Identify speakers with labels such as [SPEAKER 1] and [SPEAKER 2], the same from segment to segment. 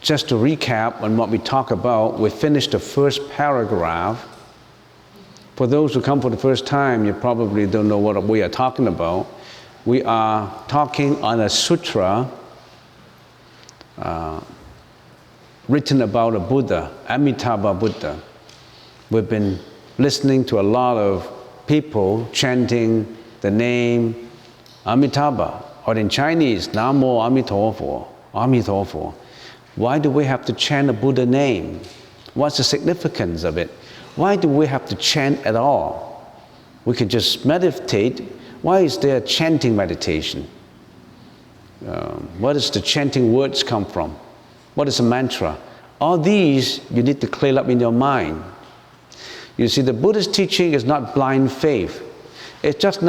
[SPEAKER 1] just to recap on what we talked about, we finished the first paragraph. For those who come for the first time, you probably don't know what we are talking about. We are talking on a sutra written about a Buddha, Amitabha Buddha. We've been listening to a lot of people chanting the name Amitabha, or in Chinese, Namo Amitabha, Amitabha. Why do we have to chant a Buddha name? What's the significance of it? Why do we have to chant at all? We can just meditate. Why is there chanting meditation? Where does the chanting words come from? What is a mantra? All these you need to clear up in your mind. You see, the Buddhist teaching is not blind faith. It's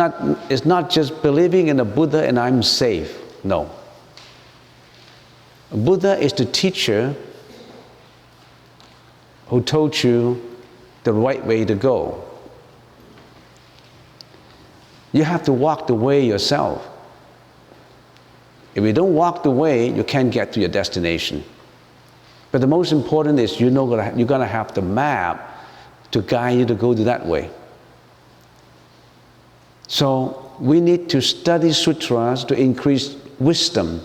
[SPEAKER 1] not just believing in a Buddha and I'm safe. No. A Buddha is the teacher who told you the right way to go. You have to walk the way yourself. If you don't walk the way, you can't get to your destination. But the most important is you're going to have the map to guide you to go to that way. So we need to study sutras to increase wisdom.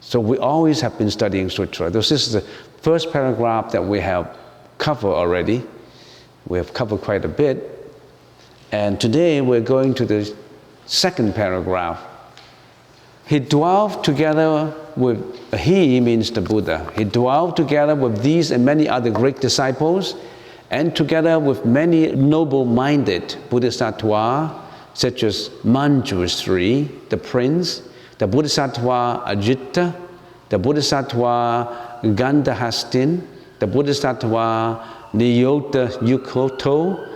[SPEAKER 1] So we always have been studying sutra. This is the first paragraph that we have covered already. We have covered quite a bit. And today we're going to the second paragraph. He dwelt together with, he means the Buddha. He dwelt together with these and many other great disciples, and together with many noble-minded Bodhisattva, such as Manjusri, the prince, the Bodhisattva Ajita, the Bodhisattva Gandhahastin, the Bodhisattva Niyota Yukoto,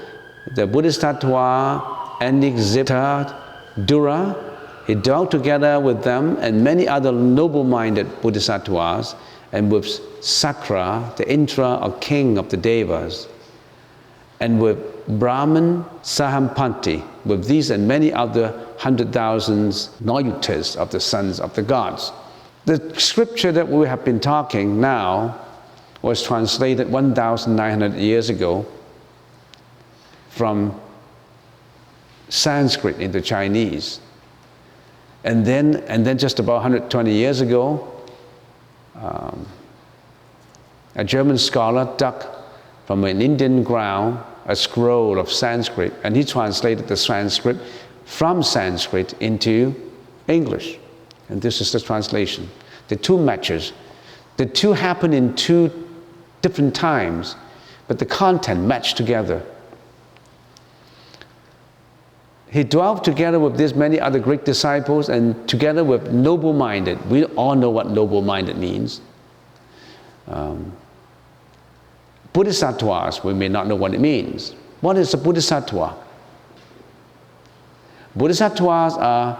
[SPEAKER 1] the Bodhisattva Anixita Dura. He dwelt together with them and many other noble-minded Bodhisattvas, and with Sakra, the Indra or king of the Devas, and with Brahman Sahampanti, with these and many other 100,000 Nayutas of the sons of the gods. The scripture that we have been talking now was translated 1,900 years ago from Sanskrit into Chinese. And then just about 120 years ago, a German scholar dug from an Indian ground a scroll of Sanskrit, and he translated the Sanskrit from Sanskrit into English. And this is the translation. The two matches. The two happen in two different times, but the content matched together. He dwelt together with these many other great disciples and together with noble-minded. We all know what noble-minded means. Bodhisattvas, we may not know what it means. What is a bodhisattva? Bodhisattvas are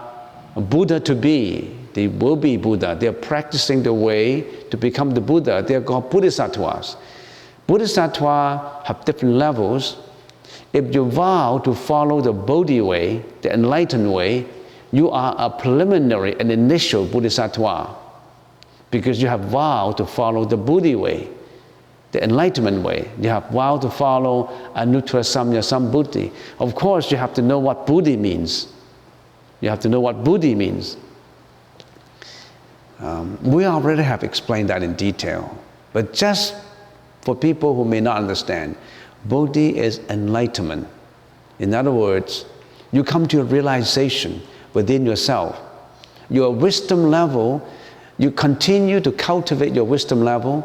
[SPEAKER 1] Buddha to be. They will be Buddha. They are practicing the way to become the Buddha. They are called bodhisattvas. Bodhisattvas have different levels. If you vow to follow the Bodhi way, the enlightened way, you are a preliminary and initial bodhisattva, because you have vowed to follow the Bodhi way, the enlightenment way. You have vowed to follow Anuttara Samya Sambuddhi. Of course, you have to know what Buddhi means. You have to know what Buddhi means. We already have explained that in detail, but just for people who may not understand, Bodhi is enlightenment. In other words, you come to a realization within yourself. Your wisdom level, you continue to cultivate your wisdom level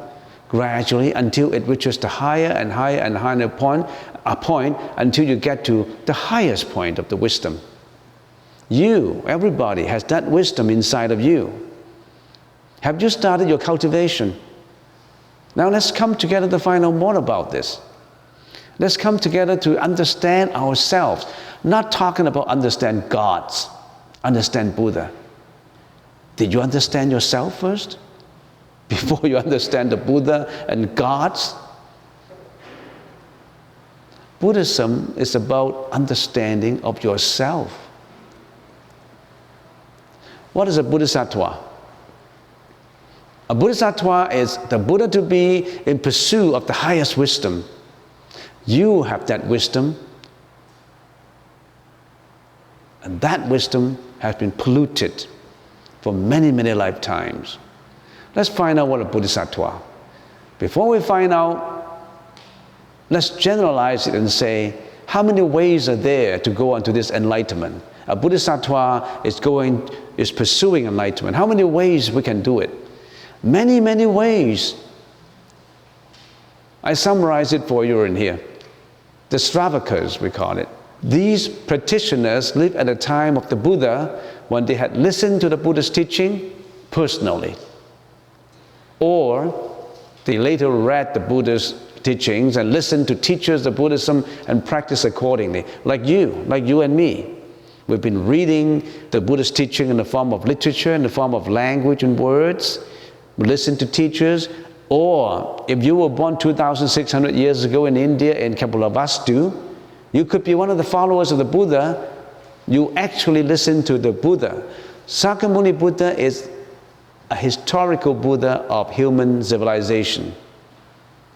[SPEAKER 1] gradually until it reaches the higher and higher and higher point until you get to the highest point of the wisdom. You, everybody, has that wisdom inside of you. Have you started your cultivation? Now let's come together to find out more about this. Let's come together to understand ourselves. Not talking about understand gods, understand Buddha. Did you understand yourself first? Before you understand the Buddha and gods? Buddhism is about understanding of yourself. What is a bodhisattva? A Bodhisattva is the Buddha to be in pursuit of the highest wisdom. You have that wisdom, and that wisdom has been polluted for many, many lifetimes. Let's find out what a Bodhisattva. Before we find out, let's generalize it and say, how many ways are there to go on to this enlightenment? A Bodhisattva is pursuing enlightenment. How many ways we can do it? Many, many ways. I summarize it for you in here. The Stravakas, we call it. These practitioners lived at the time of the Buddha when they had listened to the Buddha's teaching personally. Or they later read the Buddha's teachings and listened to teachers of Buddhism and practiced accordingly. Like you and me. We've been reading the Buddhist teaching in the form of literature, in the form of language and words. We listen to teachers. Or if you were born 2,600 years ago in India, in Kapilavastu, you could be one of the followers of the Buddha. You actually listen to the Buddha. Sakyamuni Buddha is a historical Buddha of human civilization.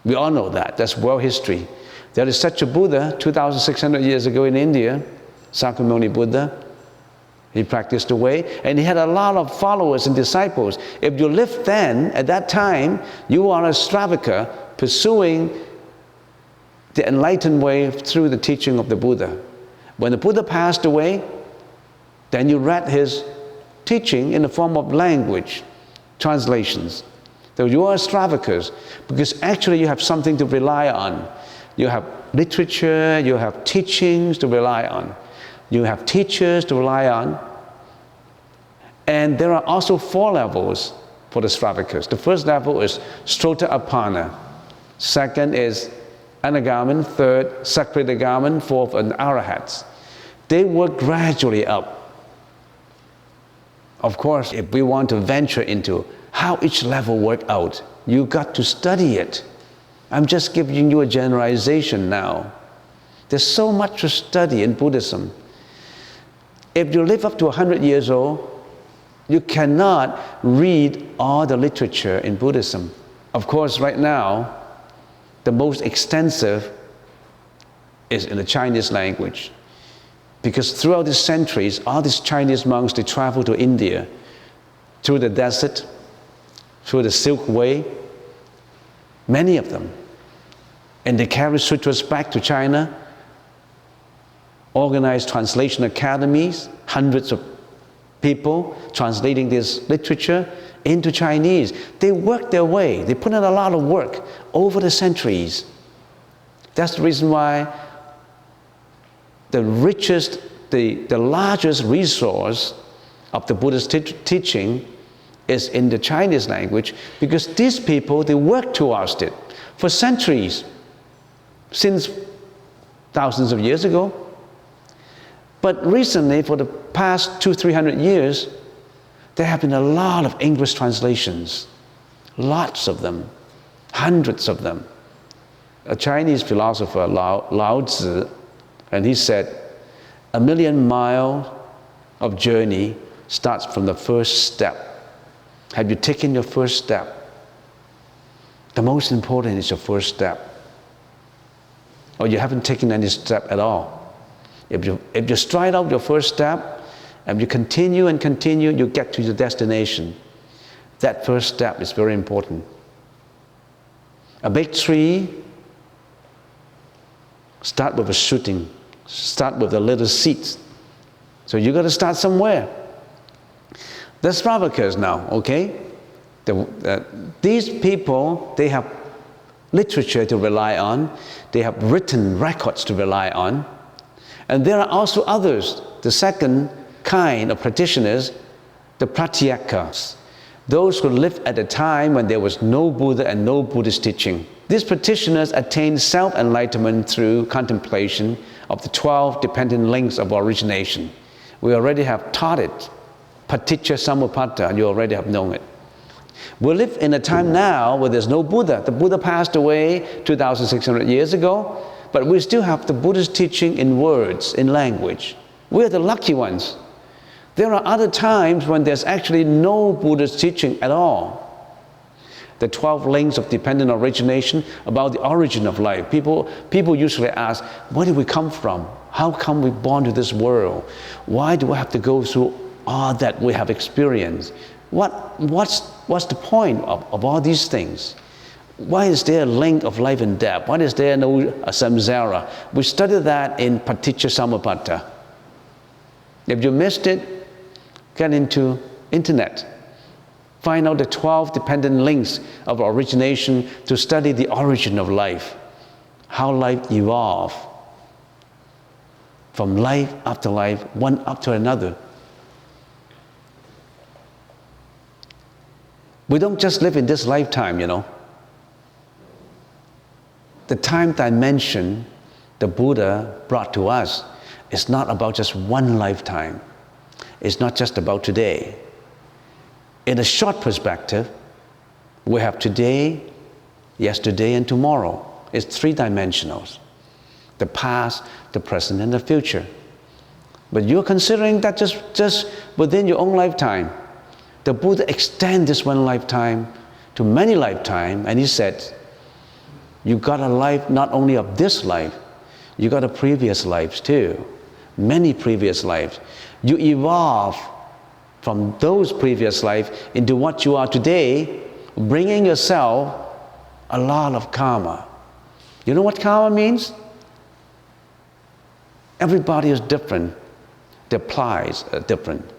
[SPEAKER 1] We all know that. That's world history. There is such a Buddha 2,600 years ago in India, Sakyamuni Buddha. He practiced the way, and he had a lot of followers and disciples. If you lived then, at that time, you are a Stravaka pursuing the enlightened way through the teaching of the Buddha. When the Buddha passed away, then you read his teaching in the form of language, translations. So you are Stravakas, because actually you have something to rely on. You have literature, you have teachings to rely on. You have teachers to rely on. And there are also 4 levels for the Stravakas. The first level is Strota Apana. Second is Anagaman. Third, Sakritagaman. Fourth, and Arahats. They work gradually up. Of course, if we want to venture into how each level works out, you got to study it. I'm just giving you a generalization now. There's so much to study in Buddhism. If you live up to 100 years old, you cannot read all the literature in Buddhism. Of course, right now, the most extensive is in the Chinese language. Because throughout the centuries, all these Chinese monks, they travel to India, through the desert, through the Silk Way, many of them. And they carry sutras back to China, organized translation academies, hundreds of people translating this literature into Chinese. They work their way. They put in a lot of work over the centuries. That's the reason why the richest, the largest resource of the Buddhist teaching is in the Chinese language, because these people, they work towards it for centuries, since thousands of years ago. But recently, for the past 200-300 years, there have been a lot of English translations, lots of them, hundreds of them. A Chinese philosopher, Lao Tzu, and he said, 1,000,000 miles of journey starts from the first step. Have you taken your first step? The most important is your first step. Or you haven't taken any step at all. If you stride out your first step, and you continue and continue, you get to your destination. That first step is very important. A big tree, start with a shooting, start with a little seed. So you got to start somewhere. The Stravakas now, okay? These people, they have literature to rely on. They have written records to rely on. And there are also others, the second kind of practitioners, the Pratyakas, those who lived at a time when there was no Buddha and no Buddhist teaching. These practitioners attained self-enlightenment through contemplation of the 12 dependent links of origination. We already have taught it, Paticca Samuppada, you already have known it. We live in a time now where there's no Buddha. The Buddha passed away 2,600 years ago, but we still have the Buddhist teaching in words, in language. We're the lucky ones. There are other times when there's actually no Buddhist teaching at all. the 12 links of dependent origination, about the origin of life. People usually ask, where did we come from? How come we born to this world? Why do we have to go through all that we have experienced? What's the point of all these things? Why is there a link of life and death? Why is there no samsara? We studied that in Paticca Samuppada. If you missed it, get into internet. Find out the 12 dependent links of origination to study the origin of life, how life evolved from life after life, one after another. We don't just live in this lifetime, you know. The time dimension the Buddha brought to us is not about just one lifetime. It's not just about today. In a short perspective, we have today, yesterday, and tomorrow. It's three-dimensional. The past, the present, and the future. But you're considering that just within your own lifetime. The Buddha extended this one lifetime to many lifetimes, and he said, you got a life not only of this life, you got a previous lives too. Many previous lives. You evolve from those previous lives into what you are today, bringing yourself a lot of karma. You know what karma means? Everybody is different. Their plies are different.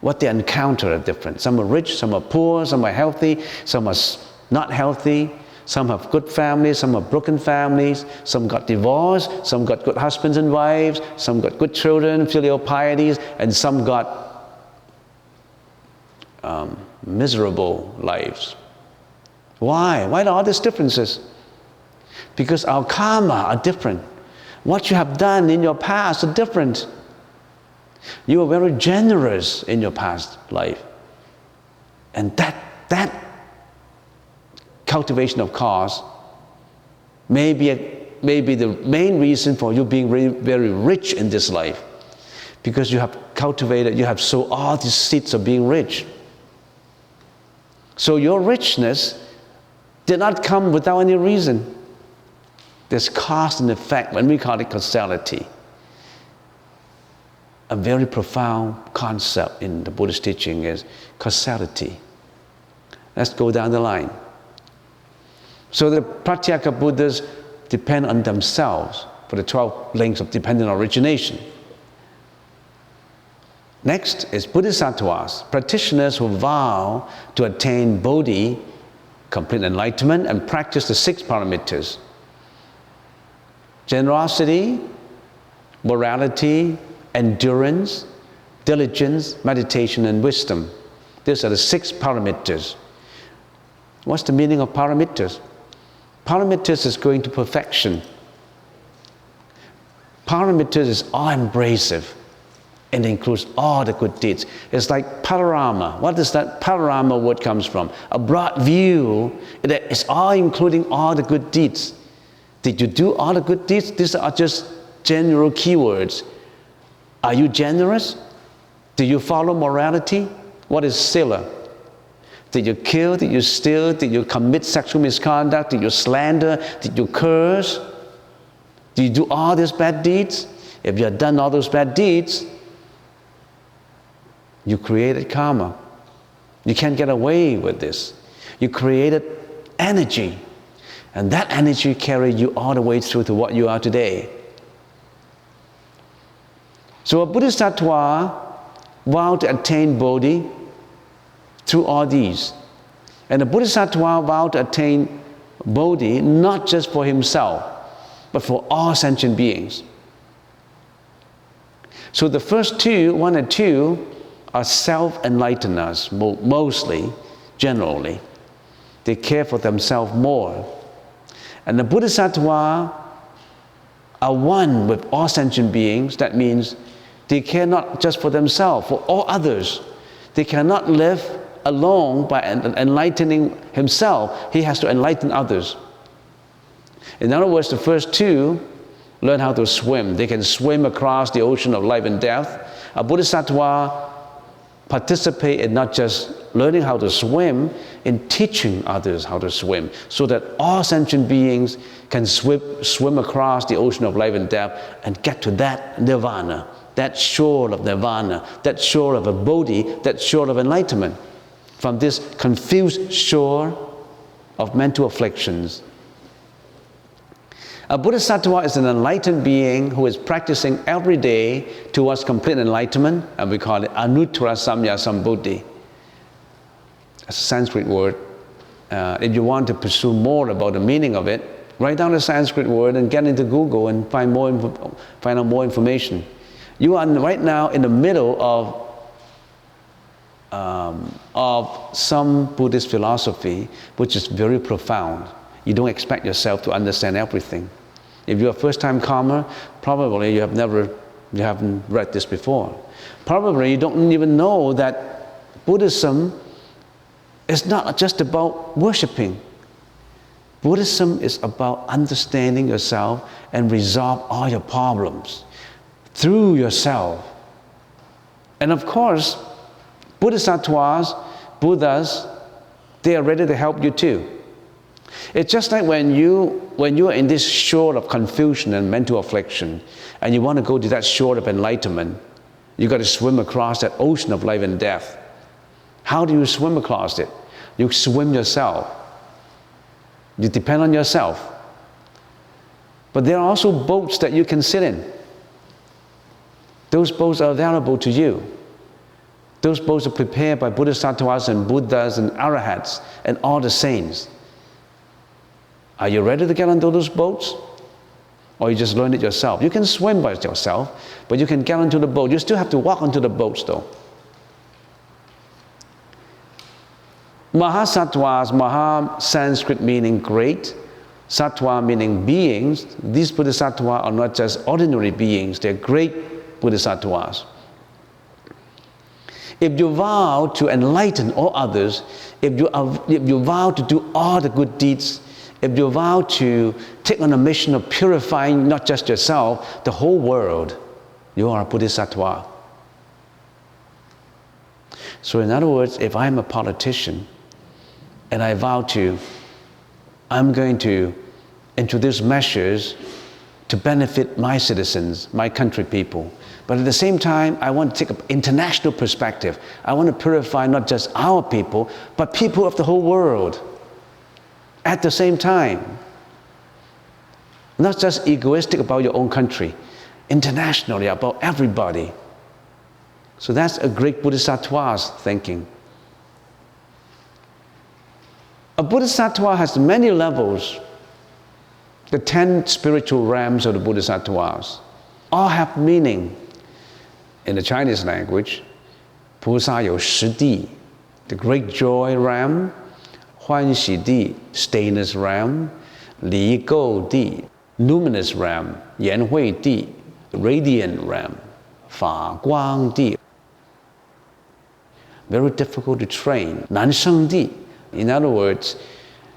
[SPEAKER 1] What they encounter are different. Some are rich, some are poor, some are healthy, some are not healthy. Some have good families, some have broken families, some got divorced, some got good husbands and wives, some got good children, filial pieties, and some got miserable lives. Why? Why are all these differences? Because our karma are different. What you have done in your past are different. You were very generous in your past life. And that cultivation of cause may be the main reason for you being very, very rich in this life. Because you have cultivated, you have sowed all these seeds of being rich. So your richness did not come without any reason. There's cause and effect, when we call it causality. A very profound concept in the Buddhist teaching is causality. Let's go down the line. So the Pratyeka Buddhas depend on themselves for the 12 links of dependent origination. Next is Bodhisattvas, practitioners who vow to attain Bodhi, complete enlightenment, and practice the 6 paramitas. Generosity, morality, endurance, diligence, meditation, and wisdom. These are the 6 paramitas. What's the meaning of paramitas? Paramitas is going to perfection. Paramitas is all-embracive and includes all the good deeds. It's like panorama. What does that panorama word comes from? A broad view that is all including all the good deeds. Did you do all the good deeds? These are just general keywords. Are you generous? Do you follow morality? What is sila? Did you kill? Did you steal? Did you commit sexual misconduct? Did you slander? Did you curse? Did you do all these bad deeds? If you have done all those bad deeds, you created karma. You can't get away with this. You created energy. And that energy carried you all the way through to what you are today. So a Bodhisattva vowed to attain Bodhi through all these. And the Bodhisattva vowed to attain Bodhi not just for himself, but for all sentient beings. So the first 2, 1 and 2, are self-enlighteners, mostly, generally. They care for themselves more. And the Bodhisattva are one with all sentient beings. That means they care not just for themselves, for all others. They cannot live alone by enlightening himself. He has to enlighten others. In other words, the first 2 learn how to swim. They can swim across the ocean of life and death. A Bodhisattva participate in not just learning how to swim in teaching others how to swim, so that all sentient beings can swim across the ocean of life and death and get to that nirvana, that shore of nirvana, that shore of a bodhi, that shore of enlightenment, from this confused shore of mental afflictions. A bodhisattva is an enlightened being who is practicing every day towards complete enlightenment, and we call it Anuttara Samya Sambuddhi. It's a Sanskrit word. If you want to pursue more about the meaning of it, write down the Sanskrit word and get into Google and find out more information. You are right now in the middle of some Buddhist philosophy which is very profound. You don't expect yourself to understand everything. If you're a first-time comer, probably you haven't read this before. Probably you don't even know that Buddhism is not just about worshiping. Buddhism is about understanding yourself and resolve all your problems through yourself. And of course, Bodhisattvas, Buddhas, they are ready to help you too. It's just like when you are in this shore of confusion and mental affliction, and you want to go to that shore of enlightenment, you got to swim across that ocean of life and death. How do you swim across it? You swim yourself. You depend on yourself. But there are also boats that you can sit in. Those boats are available to you. Those boats are prepared by Bodhisattvas and Buddhas and Arahats and all the saints. Are you ready to get onto those boats? Or you just learn it yourself? You can swim by yourself, but you can get onto the boat. You still have to walk onto the boats though. Mahasattvas, Maha Sanskrit meaning great, Sattva meaning beings. These Bodhisattvas are not just ordinary beings, they're great Bodhisattvas. If you vow to enlighten all others, if you vow to do all the good deeds, if you vow to take on a mission of purifying not just yourself, the whole world, you are a Bodhisattva. So in other words, if I'm a politician and I vow I'm going to introduce measures to benefit my citizens, my country people, but at the same time, I want to take an international perspective. I want to purify not just our people, but people of the whole world. At the same time, not just egoistic about your own country, internationally about everybody. So that's a great Bodhisattva's thinking. A Bodhisattva has many levels. The 10 spiritual realms of the Bodhisattvas all have meaning. In the Chinese language, 菩萨有10地, the great joy realm, 欢喜地, stainless realm, 离垢地, luminous realm, 颜慧地, radiant realm, 法光地. Very difficult to train. 南圣地, in other words,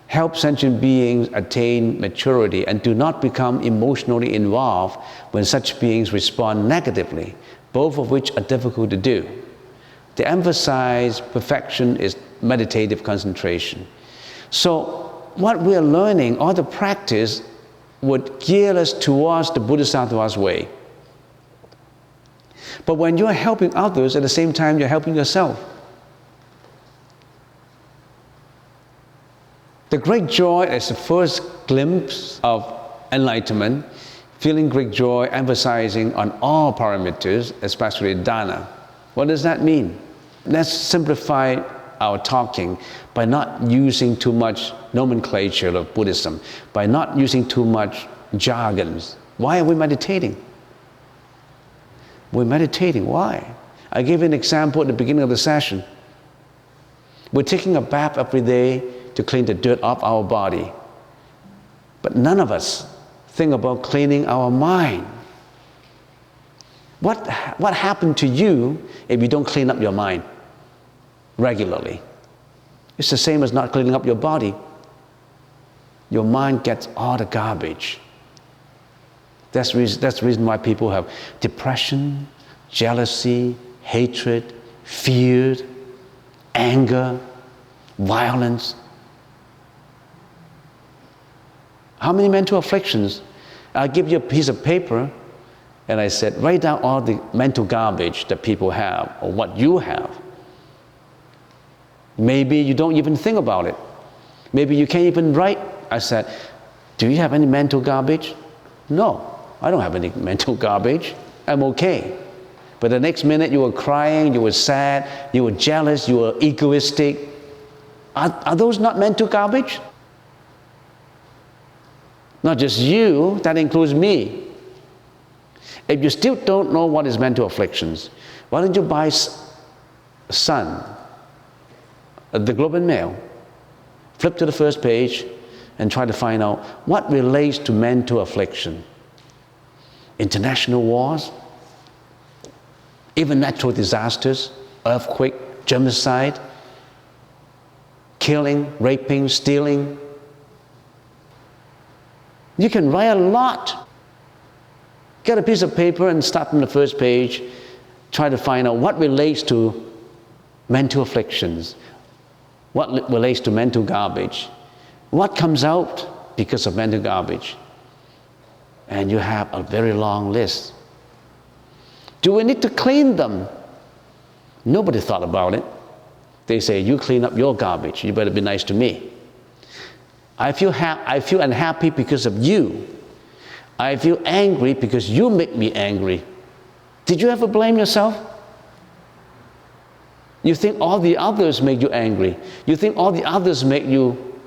[SPEAKER 1] help sentient beings attain maturity and do not become emotionally involved when such beings respond negatively, both of which are difficult to do. The emphasized perfection is meditative concentration. So what we are learning, all the practice, would gear us towards the Bodhisattva's way. But when you are helping others, at the same time you're helping yourself. The great joy is the first glimpse of enlightenment, feeling great joy, emphasizing on all parameters, especially dana. What does that mean? Let's simplify our talking by not using too much nomenclature of Buddhism, by not using too much jargons. Why are we meditating? We're meditating, why? I gave an example at the beginning of the session. We're taking a bath every day to clean the dirt off our body. But none of us think about cleaning our mind. What happened to you if you don't clean up your mind regularly? It's the same as not cleaning up your body. Your mind gets all the garbage. That's the reason why people have depression, jealousy, hatred, fear, anger, violence. How many mental afflictions? I'll give you a piece of paper and I said, write down all the mental garbage that people have or what you have. Maybe you don't even think about it. Maybe you can't even write. I said, do you have any mental garbage? No, I don't have any mental garbage. I'm okay. But the next minute you were crying, you were sad, you were jealous, you were egoistic. Are those not mental garbage? Not just you, that includes me. If you still don't know what is mental afflictions, why don't you buy Sun, the Globe and Mail, flip to the first page and try to find out what relates to mental affliction. International wars, even natural disasters, earthquake, genocide, killing, raping, stealing. You can write a lot. Get a piece of paper and start from the first page. Try to find out what relates to mental afflictions, what relates to mental garbage, what comes out because of mental garbage. And you have a very long list. Do we need to clean them? Nobody thought about it. They say, you clean up your garbage, you better be nice to me. I feel unhappy because of you. I feel angry because you make me angry. Did you ever blame yourself? You think all the others make you angry. You think all the others make you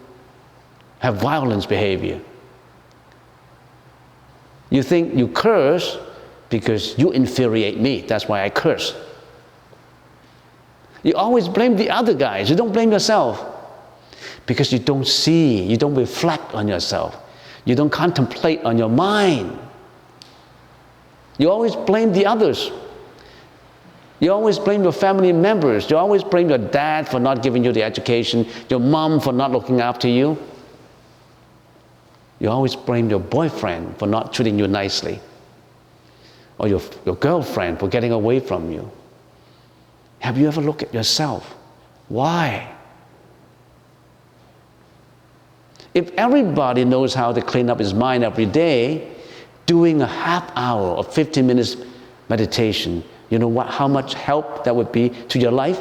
[SPEAKER 1] have violence behavior. You think you curse because you infuriate me. That's why I curse. You always blame the other guys. You don't blame yourself. Because you don't see, you don't reflect on yourself. You don't contemplate on your mind. You always blame the others. You always blame your family members. You always blame your dad for not giving you the education, your mom for not looking after you. You always blame your boyfriend for not treating you nicely, or your girlfriend for getting away from you. Have you ever looked at yourself? Why? If everybody knows how to clean up his mind every day, doing a half hour or 15 minutes meditation, you know how much help that would be to your life?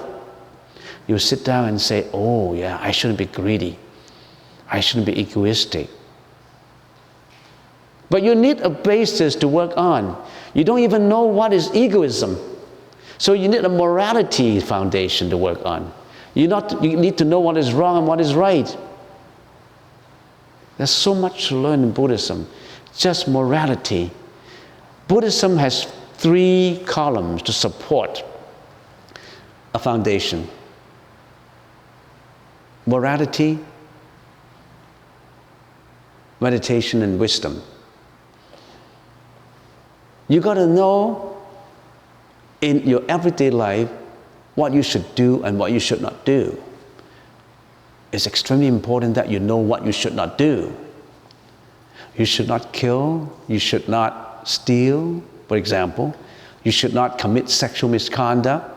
[SPEAKER 1] You sit down and say, oh yeah, I shouldn't be greedy. I shouldn't be egoistic. But you need a basis to work on. You don't even know what is egoism. So you need a morality foundation to work on. You need to know what is wrong and what is right. There's so much to learn in Buddhism. Just morality. Buddhism has 3 columns to support a foundation. Morality, meditation, and wisdom. You got to know in your everyday life what you should do and what you should not do. It's extremely important that you know what you should not do. You should not kill, you should not steal, for example. You should not commit sexual misconduct.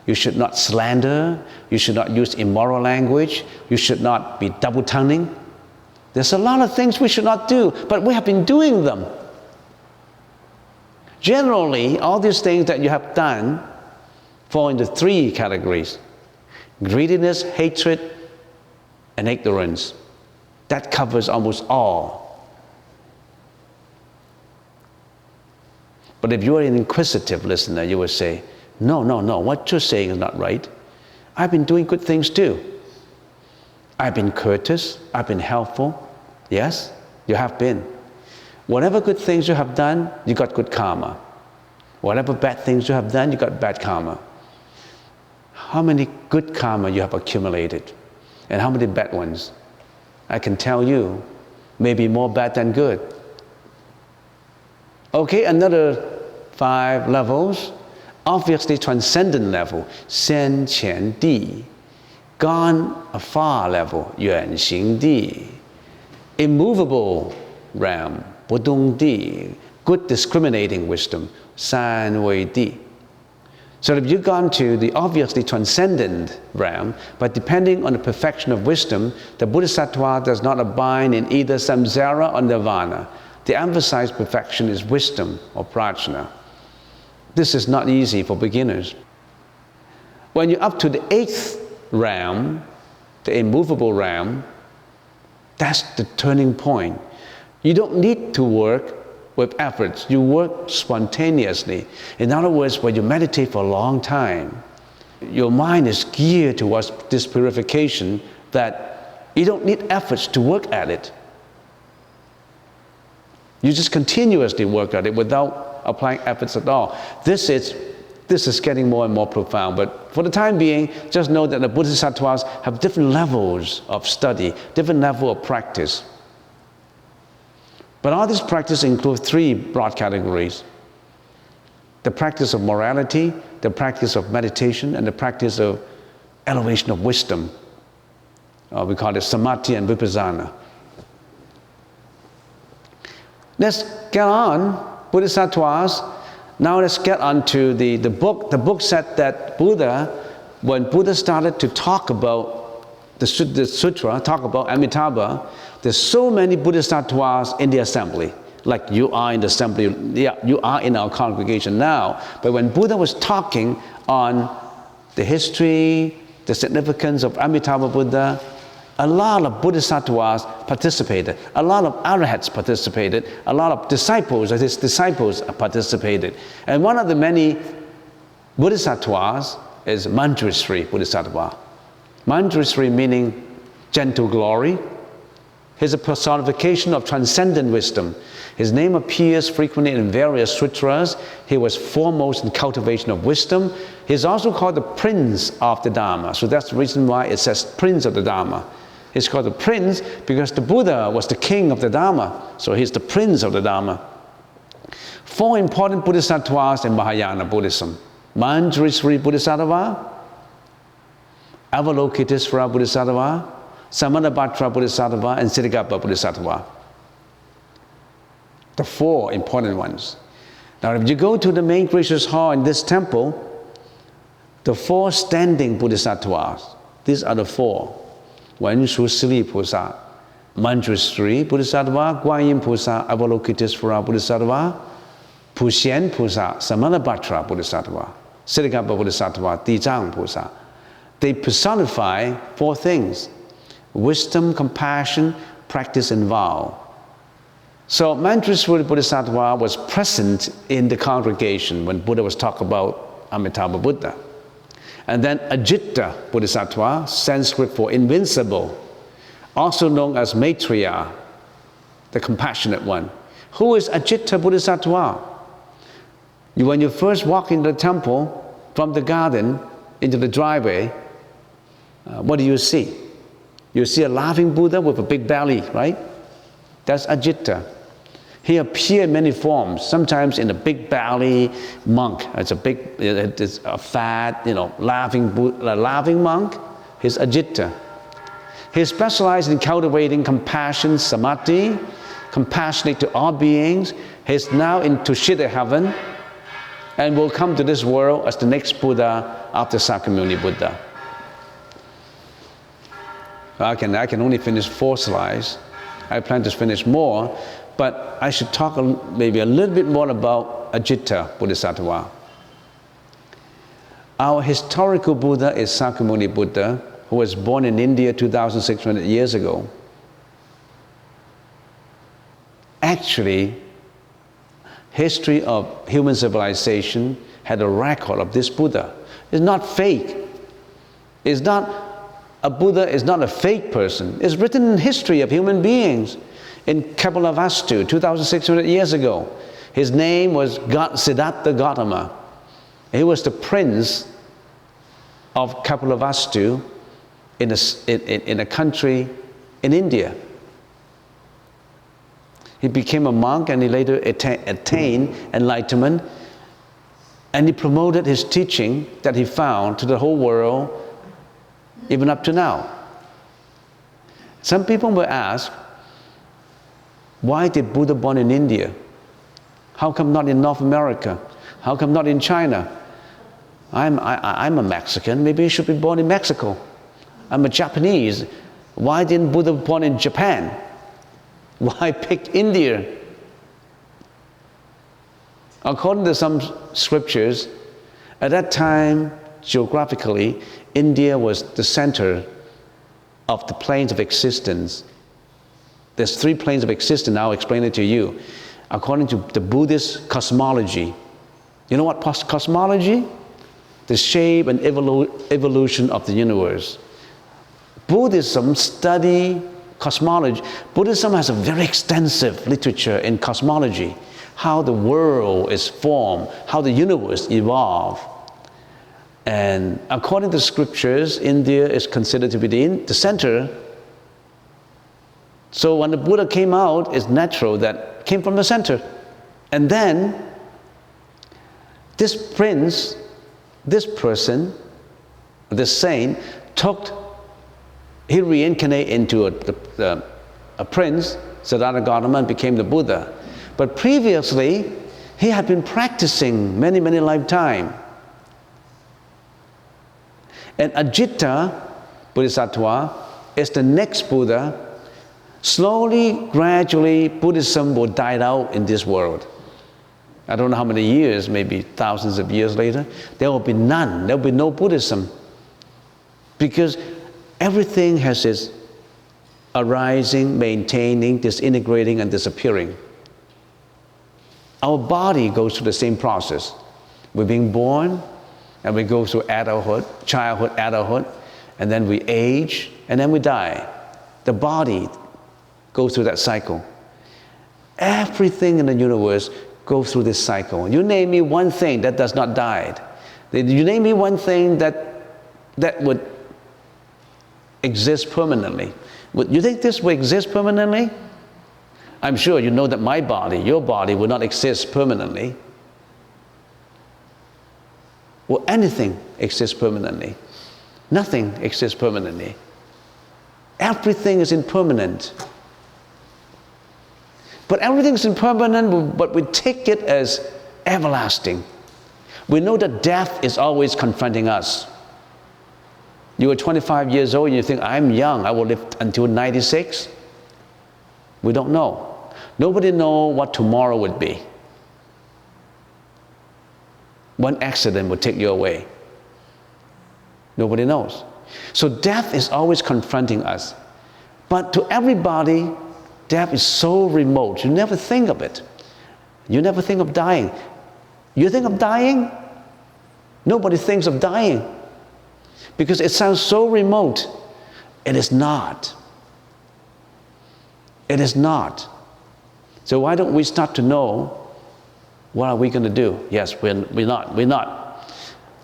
[SPEAKER 1] You should not slander. You should not use immoral language. You should not be double-tonguing. There's a lot of things we should not do, but we have been doing them. Generally, all these things that you have done fall into 3 categories: greediness, hatred, and ignorance. That covers almost all. But if you are an inquisitive listener, you will say, no, what you're saying is not right. I've been doing good things too. I've been courteous, I've been helpful. Yes, you have been. Whatever good things you have done, you got good karma. Whatever bad things you have done, you got bad karma. How many good karma you have accumulated? And how many bad ones? I can tell you, maybe more bad than good. Okay, another 5 levels. Obviously, transcendent level, 先前地. Gone afar level, 远行地. Immovable realm, 不动地. Good discriminating wisdom, 三位地. So if you've gone to the obviously transcendent realm, but depending on the perfection of wisdom, the Bodhisattva does not abide in either samsara or nirvana. The emphasized perfection is wisdom or prajna. This is not easy for beginners. When you're up to the 8th realm, the immovable realm, that's the turning point. You don't need to work with efforts. You work spontaneously. In other words, when you meditate for a long time, your mind is geared towards this purification that you don't need efforts to work at it. You just continuously work at it without applying efforts at all. This is getting more and more profound, but for the time being, just know that the Bodhisattvas have different levels of study, different level of practice. But all this practice includes 3 broad categories: the practice of morality, the practice of meditation, and the practice of elevation of wisdom. We call it samadhi and vipassana. Let's get on, Bodhisattvas. Now let's get on to the book. The book said that when Buddha started to talk about the sutra, talk about Amitabha, there's so many Bodhisattvas in the assembly. Like you are in the assembly, yeah, you are in our congregation now. But when Buddha was talking on the history, the significance of Amitabha Buddha, a lot of Bodhisattvas participated, a lot of arahats participated, a lot of disciples, his disciples participated. And one of the many Bodhisattvas is Manjushri Bodhisattva. Manjushri meaning gentle glory. He's a personification of transcendent wisdom. His name appears frequently in various sutras. He was foremost in cultivation of wisdom. He's also called the Prince of the Dharma. So that's the reason why it says Prince of the Dharma. He's called the Prince because the Buddha was the king of the Dharma. So he's the Prince of the Dharma. 4 important Bodhisattvas in Mahayana Buddhism: Manjushri Bodhisattva, Avalokitesvara Bodhisattva, Samantabhadra Bodhisattva, and Siddhagapa Bodhisattva. The 4 important ones. Now if you go to the main gracious hall in this temple, the 4 standing Bodhisattvas, these are the 4. Vanshu Pusa, Manjushri Bodhisattva, Guan Pusa, Avalokitesvara Bodhisattva, Pushyen Pusa, Samantabhadra Bodhisattva, Siddhagapa Bodhisattva, Tijang Pusa. They personify 4 things: wisdom, compassion, practice, and vow. So Manjushri Bodhisattva was present in the congregation when Buddha was talking about Amitabha Buddha. And then Ajita Bodhisattva, Sanskrit for invincible, also known as Maitreya, the compassionate one. Who is Ajita Bodhisattva? When you first walk into the temple, from the garden into the driveway, what do you see? You see a laughing Buddha with a big belly, right? That's Ajita. He appeared in many forms, sometimes in a big belly monk. It's a fat, laughing monk. He's Ajita. He specialized in cultivating compassion, samadhi, compassionate to all beings. He's now in Tushita heaven and will come to this world as the next Buddha after Sakyamuni Buddha. I can only finish 4 slides. I plan to finish more, but I should talk maybe a little bit more about Ajita Bodhisattva. Our historical Buddha is Sakyamuni Buddha, who was born in India 2,600 years ago. Actually, history of human civilization had a record of this Buddha. It's not fake. A Buddha is not a fake person. It's written in history of human beings. In Kapilavastu, 2,600 years ago, his name was Siddhartha Gautama. He was the prince of Kapilavastu in a country in India. He became a monk and he later attained enlightenment, and he promoted his teaching that he found to the whole world, even up to now. Some people will ask, why did Buddha born in India? How come not in North America? How come not in China? I'm a Mexican, maybe I should be born in Mexico. I'm a Japanese. Why didn't Buddha born in Japan? Why pick India? According to some scriptures, at that time, geographically, India was the center of the planes of existence. There's 3 planes of existence, I'll explain it to you. According to the Buddhist cosmology. You know what cosmology? The shape and evolution of the universe. Buddhism study cosmology. Buddhism has a very extensive literature in cosmology. How the world is formed, how the universe evolved. And according to scriptures, India is considered to be the center. So when the Buddha came out, it's natural that came from the center. And then this prince, this person, this saint, he reincarnated into a prince, Siddhartha Gautama, and became the Buddha. But previously, he had been practicing many, many lifetimes. And Ajita Bodhisattva is the next Buddha. Slowly, gradually, Buddhism will die out in this world. I don't know how many years, maybe thousands of years later, there will be none. There will be no Buddhism. Because everything has its arising, maintaining, disintegrating, and disappearing. Our body goes through the same process. We're being born, and we go through adulthood, childhood, adulthood, and then we age, and then we die. The body goes through that cycle. Everything in the universe goes through this cycle. You name me one thing that does not die. You name me one thing that would exist permanently. You think this will exist permanently? I'm sure you know that my body, your body, will not exist permanently. Will anything exist permanently? Nothing exists permanently. Everything is impermanent. But everything is impermanent, but we take it as everlasting. We know that death is always confronting us. You are 25 years old and you think, I'm young, I will live until 96. We don't know. Nobody knows what tomorrow would be. One accident will take you away. Nobody knows. So death is always confronting us. But to everybody, death is so remote. You never think of it. You never think of dying. You think of dying? Nobody thinks of dying. Because it sounds so remote. It is not. It is not. So why don't we start to know, what are we going to do? Yes, we're not.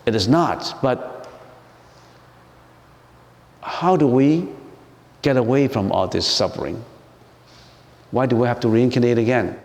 [SPEAKER 1] It is not. But how do we get away from all this suffering? Why do we have to reincarnate again?